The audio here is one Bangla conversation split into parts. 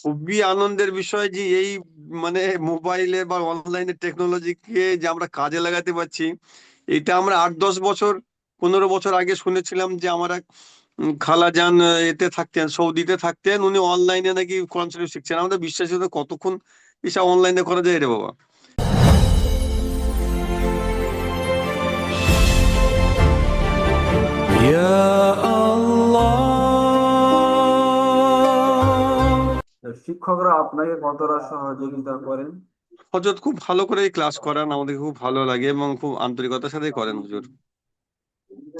খুবই আনন্দের বিষয় যে এই মানে মোবাইলে বা অনলাইনে টেকনোলজিকে যে আমরা কাজে লাগাতে পারছি, এটা আমরা 8-10 বছর 15 বছর আগে শুনেছিলাম যে আমার এক খালাজান এতে থাকতেন, সৌদিতে থাকতেন, উনি অনলাইনে নাকি কনসেপ্ট শিখছেন। আমাদের বিশ্বাস হতো কতক্ষণ এসব অনলাইনে করা যায় রে বাবা। শিক্ষকরা আপনাকে কতটা সহযোগিতা করেন? হজরত খুব ভালো করে ক্লাস করান, আমাদের খুব ভালো লাগে এবং খুব আন্তরিকতার সাথে করেন হুজুর।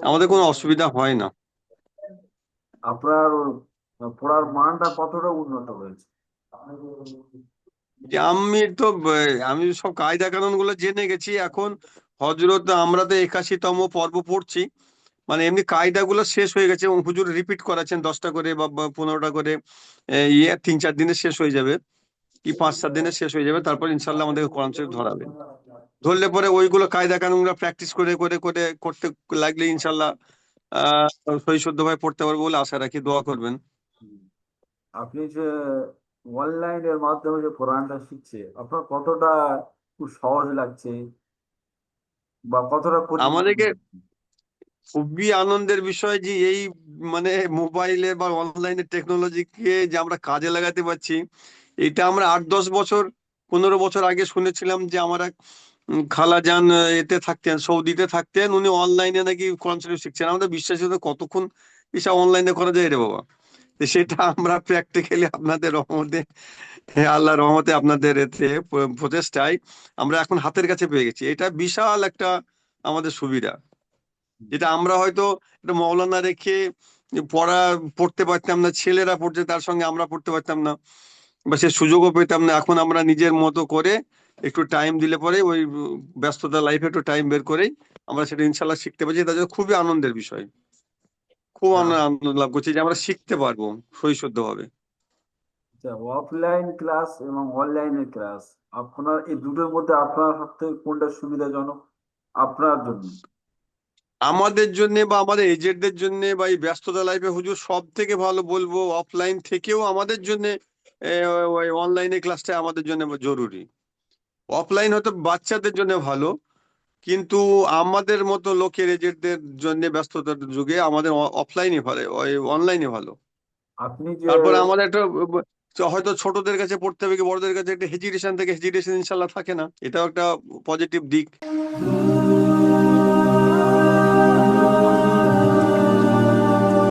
আমাদের কোনো অসুবিধা হয় না। আপনার পড়ার মানটা কতটা উন্নত হয়েছে? যে আমি সব কায়দা কানুন গুলো জেনে গেছি এখন। হজরত আমরা তো 81তম পর্ব পড়ছি, মানে এমনি কায়দা গুলো শেষ হয়ে গেছে এবং হুজুর রিপিট করাচ্ছেন 10টা করে বা 15টা করে। 3-4 দিনে শেষ হয়ে যাবে, কি 5-7 দিনে শেষ হয়ে যাবে, তারপর ইনশাল্লাহ আমাদের কোরআন শরীফ ধরাবেন। ধরলে পরে ওইগুলো কায়দা কানুন গুলো প্র্যাকটিস করে করে করে করতে লাগলে ইনশাল্লাহ সহি শুদ্ধ ভাবে পড়তে পারবো বলে আশা রাখি। দোয়া করবেন। আপনি যে অনলাইনের মাধ্যমে যে কোরআনটা শিখছে, আপনার কতটা খুব সহজ লাগছে বা কতটা কঠিন মনে আমাদেরকে হচ্ছে? খুবই আনন্দের বিষয় যে এই মানে মোবাইলে বা অনলাইনে টেকনোলজিকে যে আমরা কাজে লাগাতে পারছি, এটা আমরা 8-10 বছর 15 বছর আগে শুনেছিলাম যে আমার এক খালাজান এতে থাকতেন, সৌদিতে থাকতেন, উনি অনলাইনে নাকি কনসেপ্ট শিখছেন। আমাদের বিশ্বাস হতো কতক্ষণ এসব অনলাইনে করা যায় রে বাবা। তো সেটা আমরা প্র্যাকটিক্যালি আপনাদের রহমতে, হ্যাঁ আল্লাহ রহমতে আপনাদের এতে প্রচেষ্টায় আমরা এখন হাতের কাছে পেয়ে গেছি। এটা বিশাল একটা আমাদের সুবিধা, যেটা আমরা হয়তো একটা মৌলানা রেখে পড়া পড়তে পারতাম না, ছেলেরা পড়ছে তার সঙ্গে আমরা পড়তে পারতাম না বা সে সুযোগও পেতাম না। এখন আমরা নিজের মতো করে একটু টাইম দিলে পরে ওই ব্যস্ততা লাইফে একটু টাইম বের করেই আমরা সেটা ইনশাল্লাহ শিখতে পারছি। তার জন্য খুবই আনন্দের বিষয়, খুব আনন্দ লাভ করছি যে আমরা শিখতে পারবো সহিশুদ্ধ ভাবে। অফলাইন ক্লাস এবং অনলাইনের ক্লাস, আপনার এই দুটোর মধ্যে আপনার সব থেকে কোনটা সুবিধাজনক আপনার জন্য? আমাদের জন্য বা আমাদের এজেন্টদের জন্য বা এই ব্যস্ততা লাইফে হুজুর সব থেকে ভালো বলবো অফলাইন থেকেও আমাদের জন্য ওই অনলাইনে ক্লাসটা আমাদের জন্য জরুরি। অফলাইন হয়তো বাচ্চাদের জন্য ভালো, কিন্তু আমাদের মতো লোকের এজেন্টদের জন্য ব্যস্ততার যুগে আমাদের অফলাইনই ভালো, ওই অনলাইনে ভালো। আপনি যে তারপরে আমাদের একটা হয়তো ছোটদের কাছে পড়তে হবে কি বড়দের কাছে একটা হেজিটেশন থেকে, হেজিটেশন ইনশাল্লাহ থাকে না, এটাও একটা পজিটিভ দিক।